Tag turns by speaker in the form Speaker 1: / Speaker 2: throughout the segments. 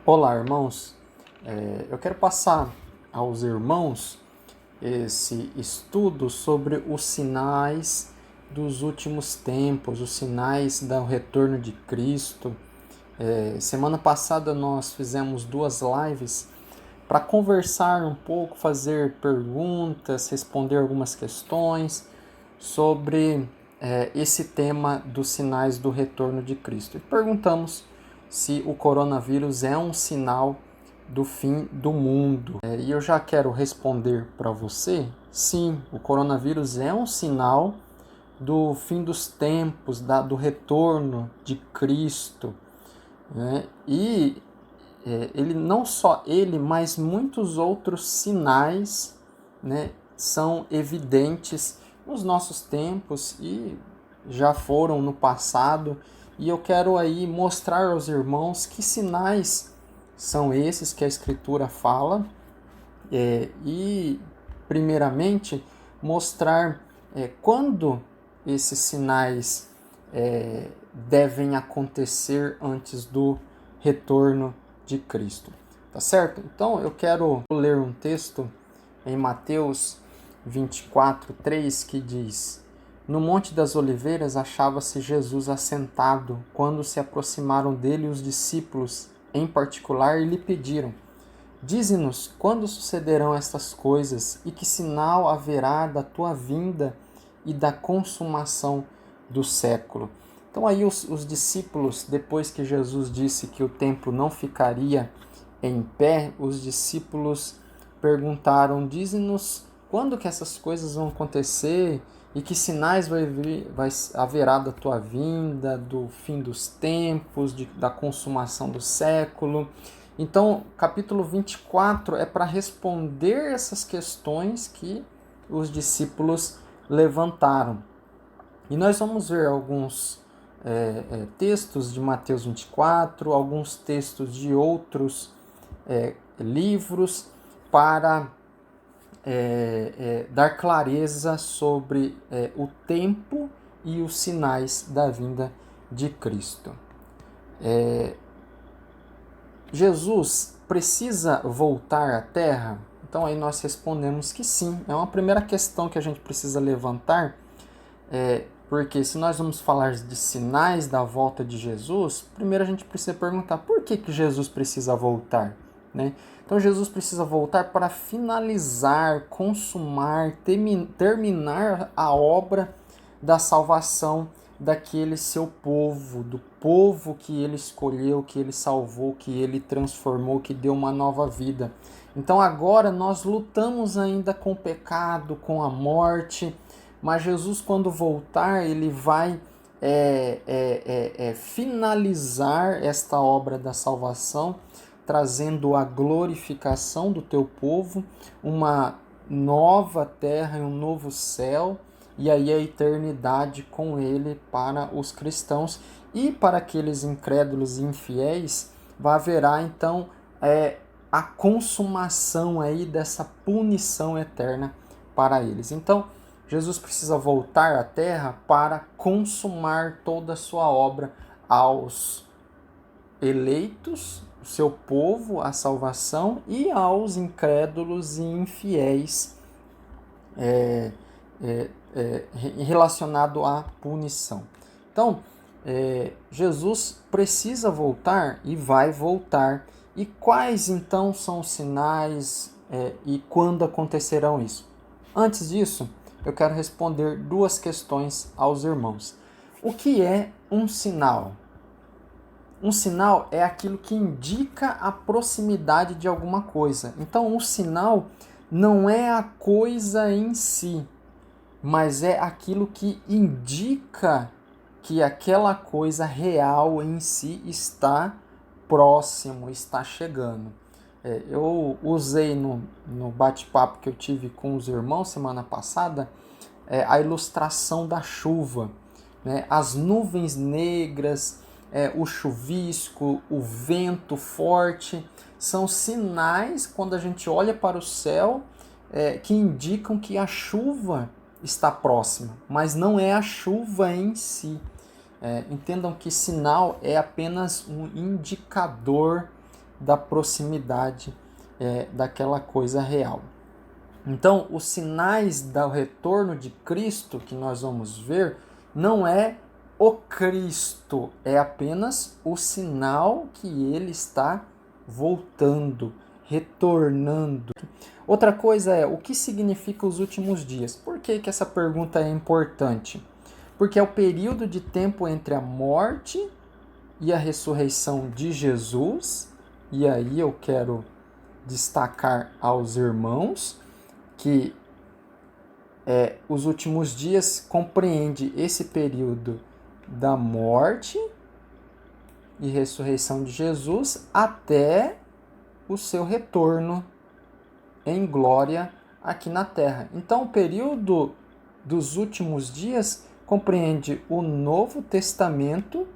Speaker 1: Olá, irmãos. Eu quero passar aos irmãos esse estudo sobre os sinais dos últimos tempos, os sinais do retorno de Cristo. Semana passada nós fizemos 2 lives para conversar um pouco, fazer perguntas, responder algumas questões sobre esse tema dos sinais do retorno de Cristo. E perguntamos se o coronavírus é um sinal do fim do mundo. E eu já quero responder para você, sim, o coronavírus é um sinal do fim dos tempos, do retorno de Cristo, né? E ele não só ele, mas muitos outros sinais, né, são evidentes nos nossos tempos e já foram no passado. E eu quero aí mostrar aos irmãos que sinais são esses que a Escritura fala e, primeiramente, mostrar quando esses sinais devem acontecer antes do retorno de Cristo. Tá certo? Então eu quero ler um texto em Mateus 24:3 que diz: No Monte das Oliveiras achava-se Jesus assentado, quando se aproximaram dele os discípulos, em particular, e lhe pediram: Dize-nos quando sucederão estas coisas e que sinal haverá da tua vinda e da consumação do século. Então aí os discípulos, depois que Jesus disse que o templo não ficaria em pé, os discípulos perguntaram: Dize-nos quando que essas coisas vão acontecer e que sinais haverá da tua vinda, do fim dos tempos, da consumação do século. Então, capítulo 24 é para responder essas questões que os discípulos levantaram. E nós vamos ver alguns textos de Mateus 24, alguns textos de outros livros para dar clareza sobre o tempo e os sinais da vinda de Cristo. Jesus precisa voltar à Terra? Então aí nós respondemos que sim. É uma primeira questão que a gente precisa levantar, porque se nós vamos falar de sinais da volta de Jesus, primeiro a gente precisa perguntar por que Jesus precisa voltar, né? Então Jesus precisa voltar para finalizar, consumar, terminar a obra da salvação daquele seu povo, do povo que ele escolheu, que ele salvou, que ele transformou, que deu uma nova vida. Então agora nós lutamos ainda com o pecado, com a morte, mas Jesus, quando voltar, ele vai finalizar esta obra da salvação, trazendo a glorificação do teu povo, uma nova terra e um novo céu, e aí a eternidade com ele para os cristãos. E para aqueles incrédulos e infiéis, haverá então a consumação aí dessa punição eterna para eles. Então, Jesus precisa voltar à terra para consumar toda a sua obra aos eleitos, o seu povo, a salvação, e aos incrédulos e infiéis relacionado à punição. Então, Jesus precisa voltar e vai voltar. E quais então são os sinais e quando acontecerão isso? Antes disso, eu quero responder 2 questões aos irmãos. O que é um sinal? Um sinal é aquilo que indica a proximidade de alguma coisa. Então, um sinal não é a coisa em si, mas é aquilo que indica que aquela coisa real em si está próximo, está chegando. Eu usei no bate-papo que eu tive com os irmãos semana passada a ilustração da chuva, né? As nuvens negras, o chuvisco, o vento forte, são sinais, quando a gente olha para o céu, que indicam que a chuva está próxima, mas não é a chuva em si. Entendam que sinal é apenas um indicador da proximidade daquela coisa real. Então, os sinais do retorno de Cristo que nós vamos ver não é o Cristo, é apenas o sinal que ele está voltando, retornando. Outra coisa é, o que significa os últimos dias? Por que essa pergunta é importante? Porque é o período de tempo entre a morte e a ressurreição de Jesus, e aí eu quero destacar aos irmãos que os últimos dias compreende esse período da morte e ressurreição de Jesus até o seu retorno em glória aqui na terra. Então, o período dos últimos dias compreende o Novo Testamento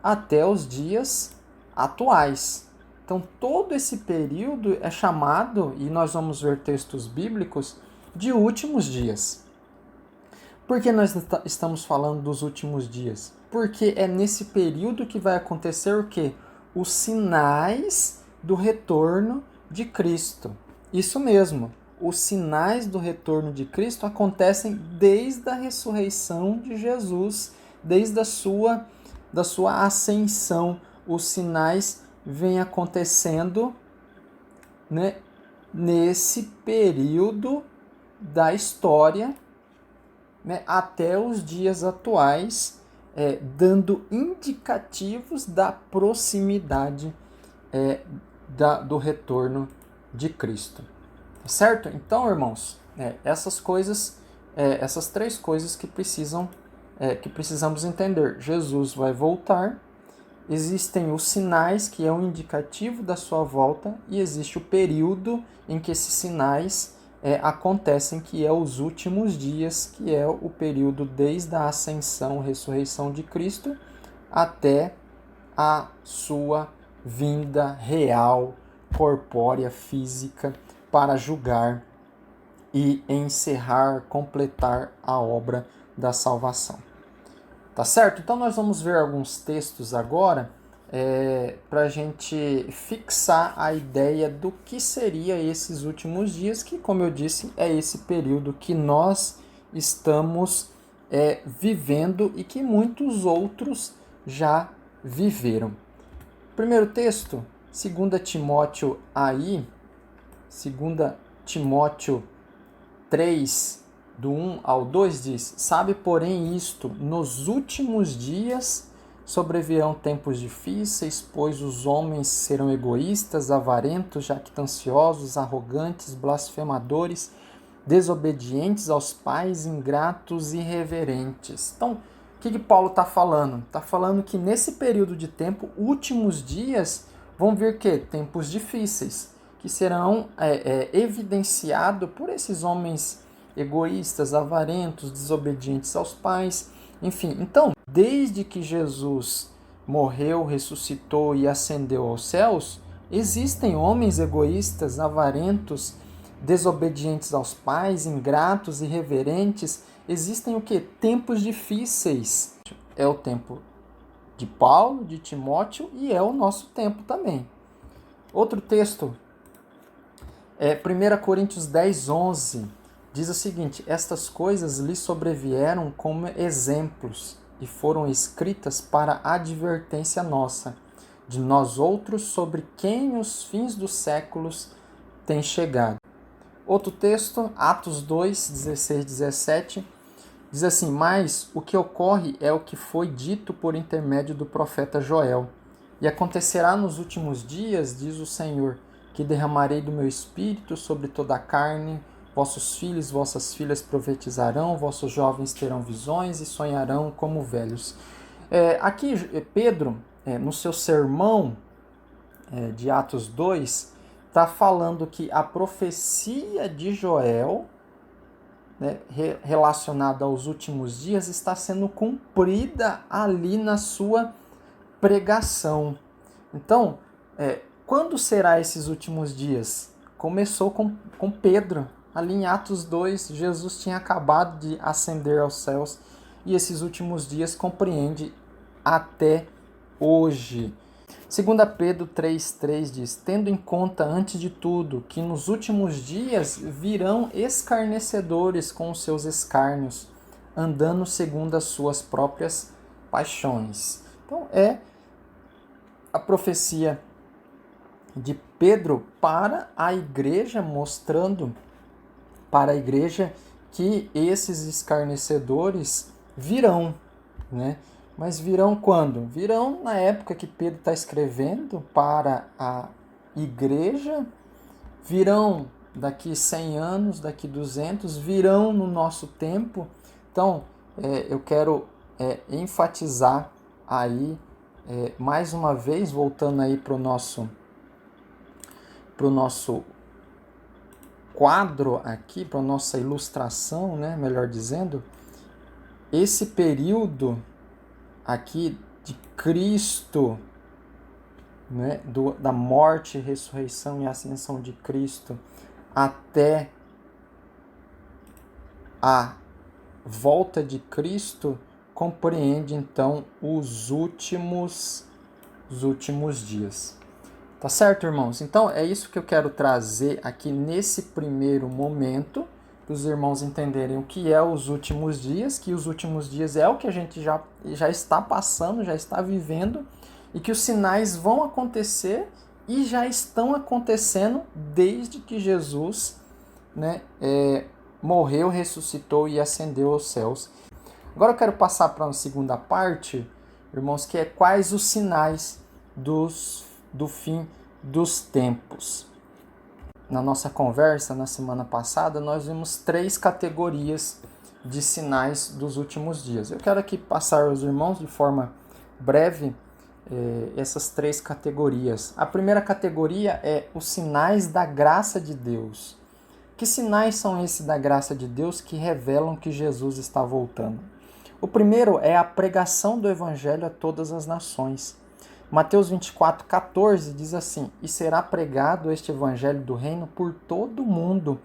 Speaker 1: até os dias atuais. Então, todo esse período é chamado, e nós vamos ver textos bíblicos, de últimos dias. Por que nós estamos falando dos últimos dias? Porque é nesse período que vai acontecer o quê? Os sinais do retorno de Cristo. Isso mesmo, os sinais do retorno de Cristo acontecem desde a ressurreição de Jesus, desde a sua ascensão. Os sinais vêm acontecendo, né, nesse período da história, né, até os dias atuais, dando indicativos da proximidade do retorno de Cristo. Certo? Então, irmãos, essas três coisas que precisamos entender. Jesus vai voltar, existem os sinais, que é um indicativo da sua volta, e existe o período em que esses sinais acontecem, que é os últimos dias, que é o período desde a ascensão, ressurreição de Cristo, até a sua vinda real, corpórea, física, para julgar e encerrar, completar a obra da salvação. Tá certo? Então nós vamos ver alguns textos agora para a gente fixar a ideia do que seria esses últimos dias, que, como eu disse, é esse período que nós estamos vivendo e que muitos outros já viveram. Primeiro texto, 2 Timóteo 2 Timóteo 3, do 1 ao 2 diz: Sabe, porém, isto, nos últimos dias sobrevirão tempos difíceis, pois os homens serão egoístas, avarentos, jactanciosos, arrogantes, blasfemadores, desobedientes aos pais, ingratos e irreverentes. Então, o que Paulo está falando? Está falando que nesse período de tempo, últimos dias, vão vir que? Tempos difíceis, que serão evidenciados por esses homens egoístas, avarentos, desobedientes aos pais, enfim. Então, desde que Jesus morreu, ressuscitou e ascendeu aos céus, existem homens egoístas, avarentos, desobedientes aos pais, ingratos, irreverentes. Existem o quê? Tempos difíceis. É o tempo de Paulo, de Timóteo, e é o nosso tempo também. Outro texto, 1 Coríntios 10, 11, diz o seguinte: Estas coisas lhe sobrevieram como exemplos e foram escritas para advertência nossa, de nós outros, sobre quem os fins dos séculos têm chegado. Outro texto, Atos 2, 16, 17, diz assim: Mas o que ocorre é o que foi dito por intermédio do profeta Joel. E acontecerá nos últimos dias, diz o Senhor, que derramarei do meu espírito sobre toda a carne. Vossos filhos, vossas filhas profetizarão, vossos jovens terão visões e sonharão como velhos. Aqui, Pedro, no seu sermão de Atos 2, está falando que a profecia de Joel, né, relacionada aos últimos dias, está sendo cumprida ali na sua pregação. Então, quando será esses últimos dias? Começou com Pedro. Ali em Atos 2, Jesus tinha acabado de ascender aos céus, e esses últimos dias compreende até hoje. 2 Pedro 3,3 diz: tendo em conta, antes de tudo, que nos últimos dias virão escarnecedores com os seus escárnios, andando segundo as suas próprias paixões. Então, é a profecia de Pedro para a igreja, mostrando para a igreja que esses escarnecedores virão, né? Mas virão quando? Virão na época que Pedro está escrevendo para a igreja, virão daqui 100 anos, daqui 200, virão no nosso tempo. Então, eu quero enfatizar aí, mais uma vez, voltando aí para o nosso quadro aqui, para a nossa ilustração, né, melhor dizendo, esse período aqui de Cristo, né, da morte, ressurreição e ascensão de Cristo até a volta de Cristo, compreende então os últimos dias. Tá certo, irmãos? Então é isso que eu quero trazer aqui nesse primeiro momento, para os irmãos entenderem o que é os últimos dias, que os últimos dias é o que a gente já está passando, já está vivendo, e que os sinais vão acontecer e já estão acontecendo desde que Jesus, né, morreu, ressuscitou e ascendeu aos céus. Agora eu quero passar para uma segunda parte, irmãos, que é quais os sinais do fim dos tempos. Na nossa conversa, na semana passada, nós vimos 3 categorias de sinais dos últimos dias. Eu quero aqui passar aos irmãos de forma breve essas 3 categorias. A primeira categoria é os sinais da graça de Deus. Que sinais são esses da graça de Deus que revelam que Jesus está voltando? O primeiro é a pregação do evangelho a todas as nações. Mateus 24,14 diz assim: e será pregado este evangelho do reino por todo o mundo,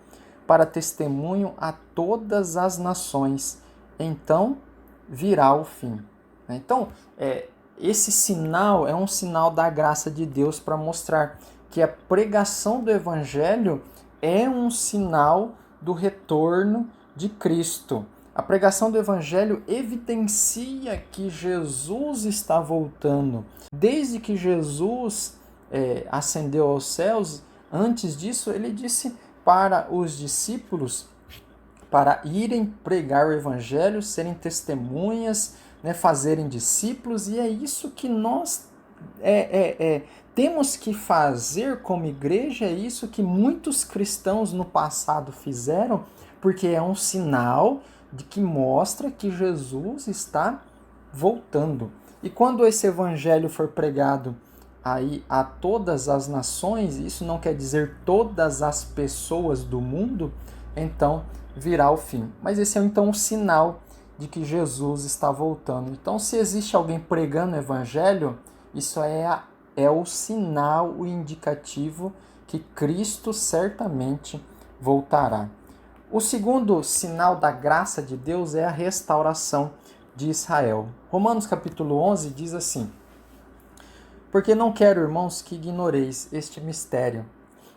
Speaker 1: para testemunho a todas as nações. Então virá o fim. Então, esse sinal é um sinal da graça de Deus para mostrar que a pregação do evangelho é um sinal do retorno de Cristo. A pregação do evangelho evidencia que Jesus está voltando. Desde que Jesus ascendeu aos céus, antes disso, ele disse para os discípulos para irem pregar o evangelho, serem testemunhas, né, fazerem discípulos, e é isso que nós temos que fazer como igreja, é isso que muitos cristãos no passado fizeram, porque é um sinal de que mostra que Jesus está voltando. E quando esse evangelho for pregado aí a todas as nações, isso não quer dizer todas as pessoas do mundo, então virá o fim. Mas esse é então um sinal de que Jesus está voltando. Então, se existe alguém pregando o evangelho, isso é o sinal, o indicativo que Cristo certamente voltará. O segundo sinal da graça de Deus é a restauração de Israel. Romanos capítulo 11 diz assim: porque não quero, irmãos, que ignoreis este mistério,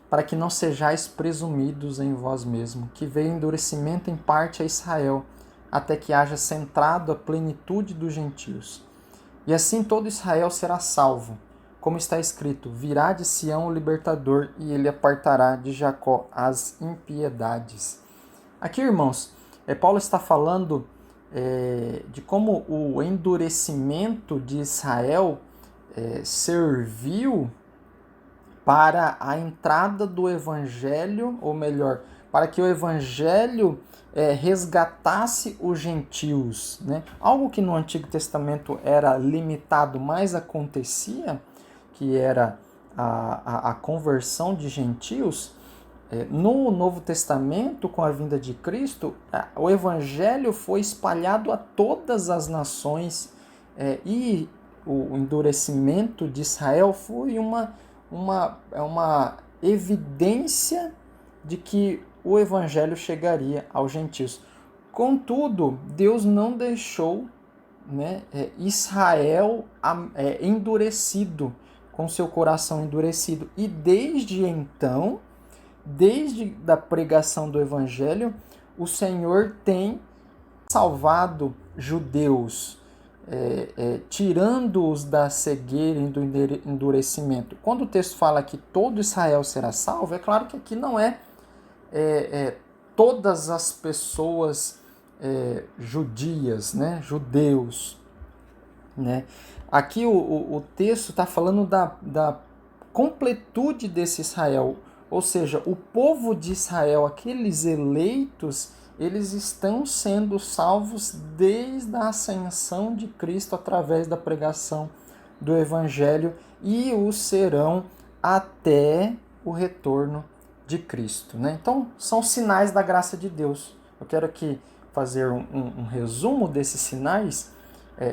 Speaker 1: para que não sejais presumidos em vós mesmos, que veio endurecimento em parte a Israel, até que haja centrado a plenitude dos gentios. E assim todo Israel será salvo, como está escrito: virá de Sião o libertador, e ele apartará de Jacó as impiedades. Aqui, irmãos, Paulo está falando de como o endurecimento de Israel serviu para a entrada do evangelho, ou melhor, para que o evangelho resgatasse os gentios, né? Algo que no Antigo Testamento era limitado, mas acontecia, que era a conversão de gentios. No Novo Testamento, com a vinda de Cristo, o evangelho foi espalhado a todas as nações, e o endurecimento de Israel foi uma evidência de que o evangelho chegaria aos gentios. Contudo, Deus não deixou, né, Israel endurecido. com seu coração endurecido. E desde então, desde a pregação do Evangelho, o Senhor tem salvado judeus, tirando-os da cegueira e do endurecimento. Quando o texto fala que todo Israel será salvo, é claro que aqui não é todas as pessoas judias, né, judeus. Né? Aqui o texto está falando da completude desse Israel, ou seja, o povo de Israel, aqueles eleitos, eles estão sendo salvos desde a ascensão de Cristo através da pregação do Evangelho e o serão até o retorno de Cristo. Né? Então, são sinais da graça de Deus. Eu quero aqui fazer um resumo desses sinais,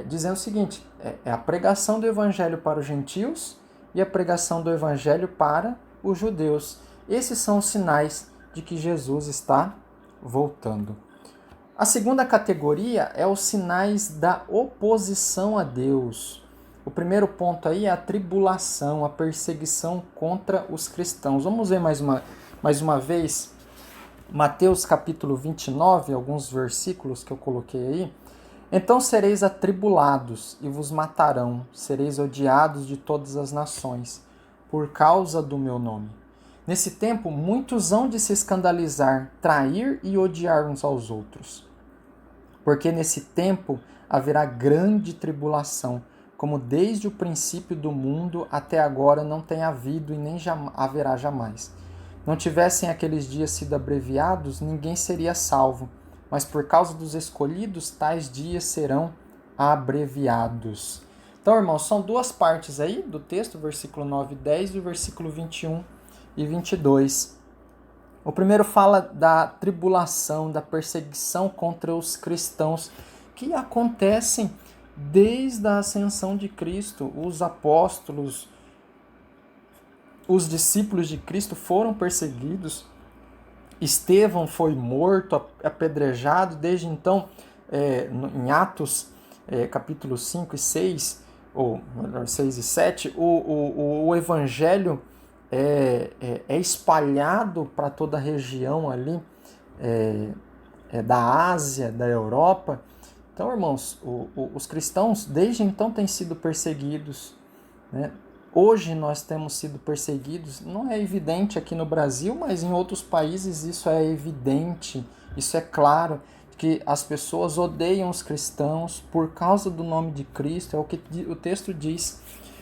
Speaker 1: dizendo o seguinte: é a pregação do Evangelho para os gentios e a pregação do Evangelho para os judeus. Esses são os sinais de que Jesus está voltando. A segunda categoria é os sinais da oposição a Deus. O primeiro ponto aí é a tribulação, a perseguição contra os cristãos. Vamos ver mais uma vez Mateus capítulo 29, alguns versículos que eu coloquei aí. Então sereis atribulados e vos matarão, sereis odiados de todas as nações, por causa do meu nome. Nesse tempo, muitos hão de se escandalizar, trair e odiar uns aos outros. Porque nesse tempo haverá grande tribulação, como desde o princípio do mundo até agora não tem havido e nem haverá jamais. Não tivessem aqueles dias sido abreviados, ninguém seria salvo. Mas por causa dos escolhidos, tais dias serão abreviados. Então, irmãos, são duas partes aí do texto, versículo 9 e 10 e o versículo 21 e 22. O primeiro fala da tribulação, da perseguição contra os cristãos, que acontecem desde a ascensão de Cristo. Os apóstolos, os discípulos de Cristo foram perseguidos. Estevão foi morto, apedrejado. Desde então, em Atos capítulo 5 e 6, ou melhor, 6 e 7, o Evangelho é espalhado para toda a região ali da Ásia, da Europa. Então, irmãos, os cristãos desde então têm sido perseguidos, né? Hoje nós temos sido perseguidos, não é evidente aqui no Brasil, mas em outros países isso é evidente, isso é claro, que as pessoas odeiam os cristãos por causa do nome de Cristo, é o que o texto diz.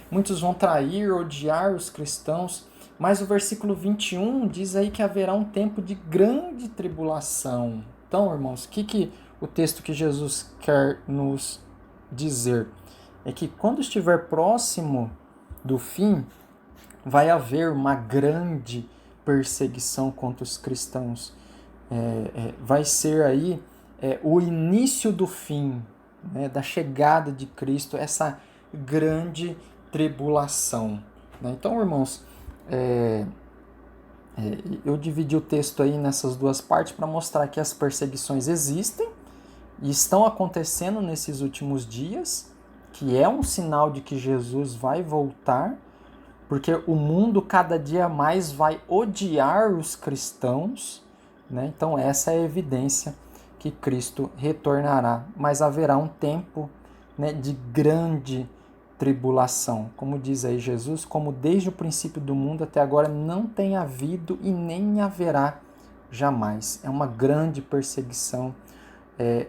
Speaker 1: Muitos vão trair, odiar os cristãos, mas o versículo 21 diz aí que haverá um tempo de grande tribulação. Então, irmãos, o que o texto que Jesus quer nos dizer? É que quando estiver próximo do fim, vai haver uma grande perseguição contra os cristãos. Vai ser aí o início do fim, né, da chegada de Cristo, essa grande tribulação. Né? Então, irmãos, eu dividi o texto aí nessas duas partes para mostrar que as perseguições existem e estão acontecendo nesses últimos dias, que é um sinal de que Jesus vai voltar, porque o mundo cada dia mais vai odiar os cristãos, né? Então essa é a evidência que Cristo retornará, mas haverá um tempo, né, de grande tribulação, como diz aí Jesus, como desde o princípio do mundo até agora não tem havido e nem haverá jamais. É uma grande perseguição,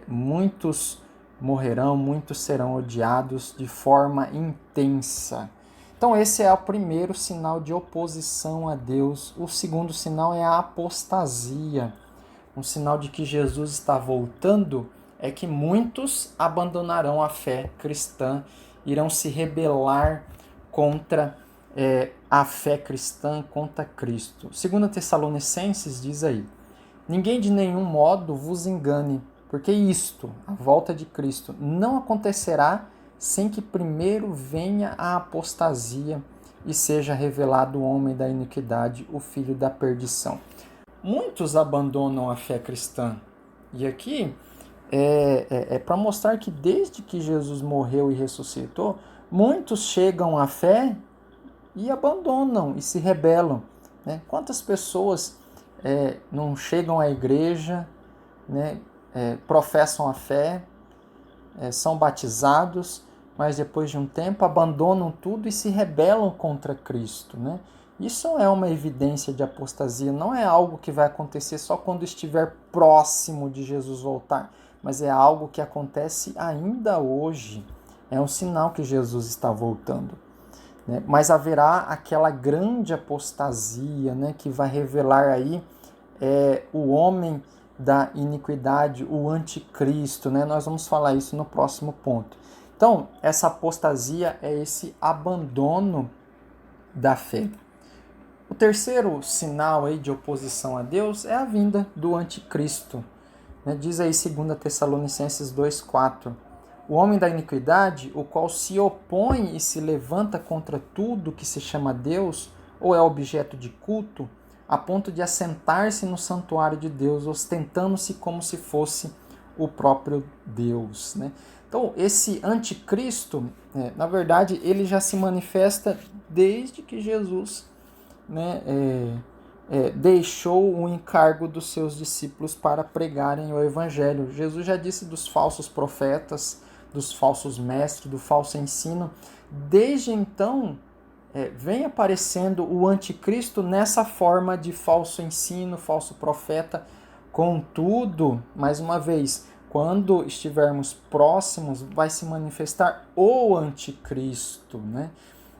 Speaker 1: muitos morrerão, muitos serão odiados de forma intensa. Então esse é o primeiro sinal de oposição a Deus. O segundo sinal é a apostasia. Um sinal de que Jesus está voltando é que muitos abandonarão a fé cristã, irão se rebelar contra a fé cristã, contra Cristo. 2 Tessalonicenses diz aí: ninguém de nenhum modo vos engane, porque isto, a volta de Cristo, não acontecerá sem que primeiro venha a apostasia e seja revelado o homem da iniquidade, o filho da perdição. Muitos abandonam a fé cristã. E aqui é para mostrar que desde que Jesus morreu e ressuscitou, muitos chegam à fé e abandonam e se rebelam, né? Quantas pessoas não chegam à igreja, né? Professam a fé, são batizados, mas depois de um tempo abandonam tudo e se rebelam contra Cristo, né? Isso é uma evidência de apostasia, não é algo que vai acontecer só quando estiver próximo de Jesus voltar, mas é algo que acontece ainda hoje. É um sinal que Jesus está voltando, né? Mas haverá aquela grande apostasia, né, que vai revelar aí o homem da iniquidade, o anticristo, né? Nós vamos falar isso no próximo ponto. Então, essa apostasia é esse abandono da fé. O terceiro sinal aí de oposição a Deus é a vinda do anticristo, né? Diz aí 2 Tessalonicenses 2,4. O homem da iniquidade, o qual se opõe e se levanta contra tudo que se chama Deus ou é objeto de culto, a ponto de assentar-se no santuário de Deus, ostentando-se como se fosse o próprio Deus, né? Então, esse anticristo, na verdade, ele já se manifesta desde que Jesus, né, deixou o encargo dos seus discípulos para pregarem o evangelho. Jesus já disse dos falsos profetas, dos falsos mestres, do falso ensino. Desde então, vem aparecendo o anticristo nessa forma de falso ensino, falso profeta. Contudo, mais uma vez, quando estivermos próximos, vai se manifestar o anticristo, né?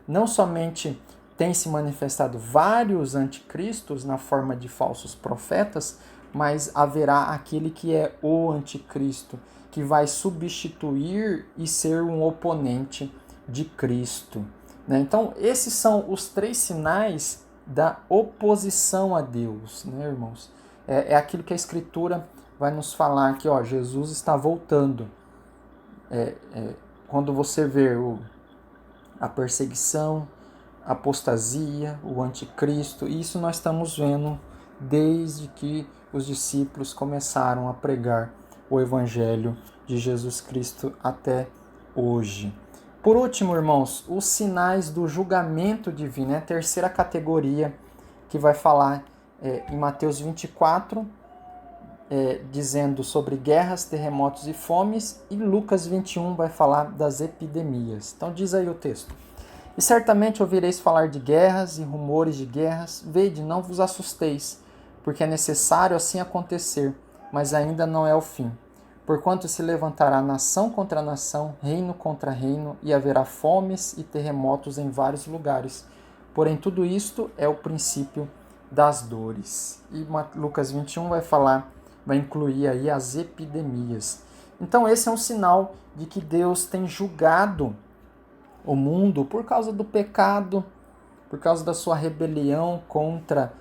Speaker 1: Não somente tem se manifestado vários anticristos na forma de falsos profetas, mas haverá aquele que é o anticristo, que vai substituir e ser um oponente de Cristo, né? Então, esses são os 3 sinais da oposição a Deus, né, irmãos? É aquilo que a Escritura vai nos falar que, ó, Jesus está voltando. Quando você vê a perseguição, a apostasia, o anticristo, isso nós estamos vendo desde que os discípulos começaram a pregar o evangelho de Jesus Cristo até hoje. Por último, irmãos, os sinais do julgamento divino, é a terceira categoria que vai falar em Mateus 24, dizendo sobre guerras, terremotos e fomes, e Lucas 21 vai falar das epidemias. Então diz aí o texto. E certamente ouvireis falar de guerras e rumores de guerras. Vede, não vos assusteis, porque é necessário assim acontecer, mas ainda não é o fim. Porquanto se levantará nação contra nação, reino contra reino, e haverá fomes e terremotos em vários lugares. Porém, tudo isto é o princípio das dores. E Lucas 21 vai incluir aí as epidemias. Então, esse é um sinal de que Deus tem julgado o mundo por causa do pecado, por causa da sua rebelião contra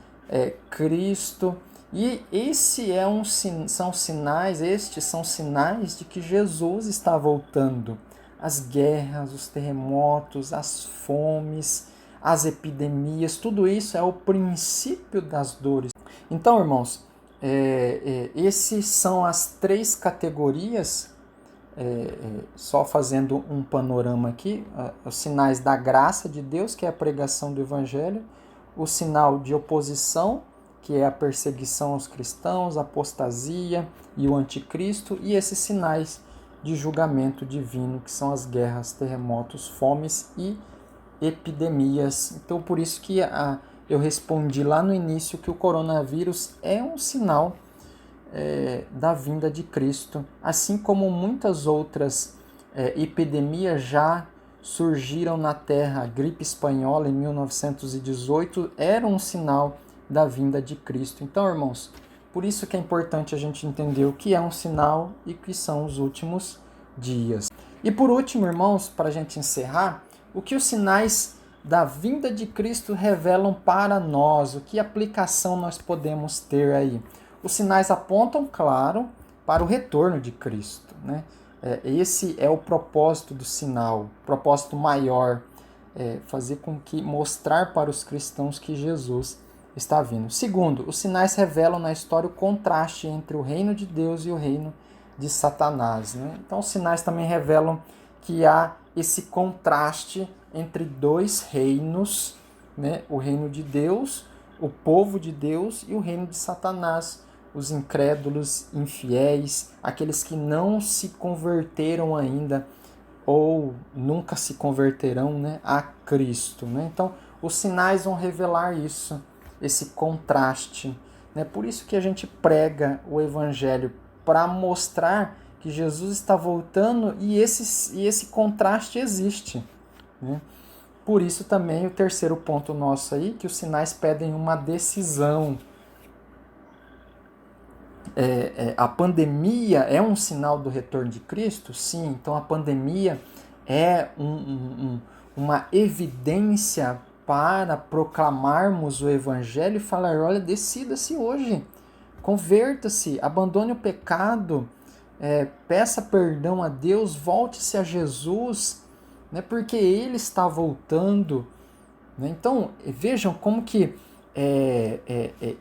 Speaker 1: Cristo. E estes são sinais de que Jesus está voltando. As guerras, os terremotos, as fomes, as epidemias, tudo isso é o princípio das dores. Então, irmãos, esses são as 3 categorias, só fazendo um panorama aqui, os sinais da graça de Deus, que é a pregação do Evangelho, o sinal de oposição, que é a perseguição aos cristãos, a apostasia e o anticristo, e esses sinais de julgamento divino, que são as guerras, terremotos, fomes e epidemias. Então, por isso que eu respondi lá no início que o coronavírus é um sinal da vinda de Cristo, assim como muitas outras epidemias já surgiram na Terra. A gripe espanhola em 1918 era um sinal da vinda de Cristo. Então, irmãos, por isso que é importante a gente entender o que é um sinal e o que são os últimos dias. E por último, irmãos, para a gente encerrar, o que os sinais da vinda de Cristo revelam para nós, o que aplicação nós podemos ter aí. Os sinais apontam, claro, para o retorno de Cristo, né? Esse é o propósito do sinal, propósito maior, fazer com que mostrar para os cristãos que Jesus está vindo. Segundo, os sinais revelam na história o contraste entre o reino de Deus e o reino de Satanás, né? Então, os sinais também revelam que há esse contraste entre 2 reinos, né? O reino de Deus, o povo de Deus e o reino de Satanás, os incrédulos, infiéis, aqueles que não se converteram ainda ou nunca se converterão, né, a Cristo, né? Então, os sinais vão revelar isso, esse contraste, né? Por isso que a gente prega o evangelho, para mostrar que Jesus está voltando e esse contraste existe, né? Por isso também o terceiro ponto nosso aí, que os sinais pedem uma decisão. A pandemia é um sinal do retorno de Cristo? Sim, então a pandemia é uma evidência para proclamarmos o Evangelho e falar, olha, decida-se hoje, converta-se, abandone o pecado, peça perdão a Deus, volte-se a Jesus, né, porque Ele está voltando. Né? Então, vejam como que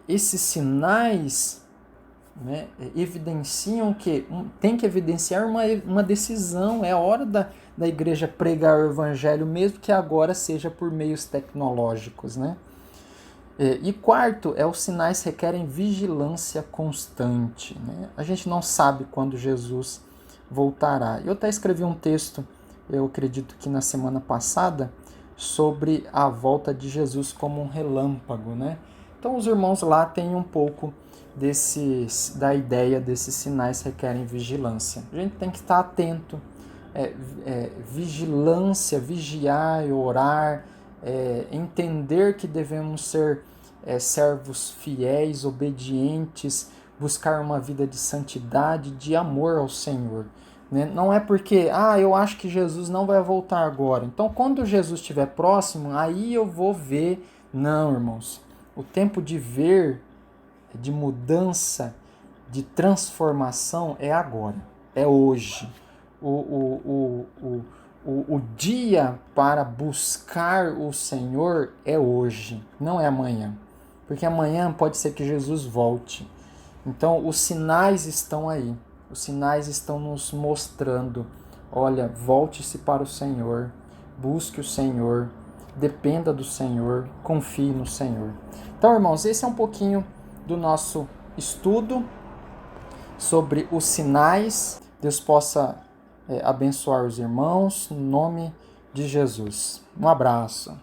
Speaker 1: esses sinais, né, evidenciam que tem que evidenciar uma decisão. É hora da igreja pregar o evangelho, mesmo que agora seja por meios tecnológicos, né? E quarto, os sinais requerem vigilância constante, né? A gente não sabe quando Jesus voltará. Eu até escrevi um texto, eu acredito que na semana passada, sobre a volta de Jesus como um relâmpago, né? Então os irmãos lá têm um pouco da ideia desses sinais requerem vigilância. A gente tem que estar atento, vigilância, vigiar e orar, entender que devemos ser servos fiéis, obedientes, buscar uma vida de santidade, de amor ao Senhor. Né? Não é porque, eu acho que Jesus não vai voltar agora, então quando Jesus estiver próximo, aí eu vou ver. Não, irmãos. O tempo de ver, de mudança, de transformação é agora, é hoje. O dia para buscar o Senhor é hoje, não é amanhã. Porque amanhã pode ser que Jesus volte. Então os sinais estão aí. Os sinais estão nos mostrando. Olha, volte-se para o Senhor. Busque o Senhor. Dependa do Senhor. Confie no Senhor. Então, irmãos, esse é um pouquinho do nosso estudo sobre os sinais. Deus possa abençoar os irmãos, no nome de Jesus. Um abraço.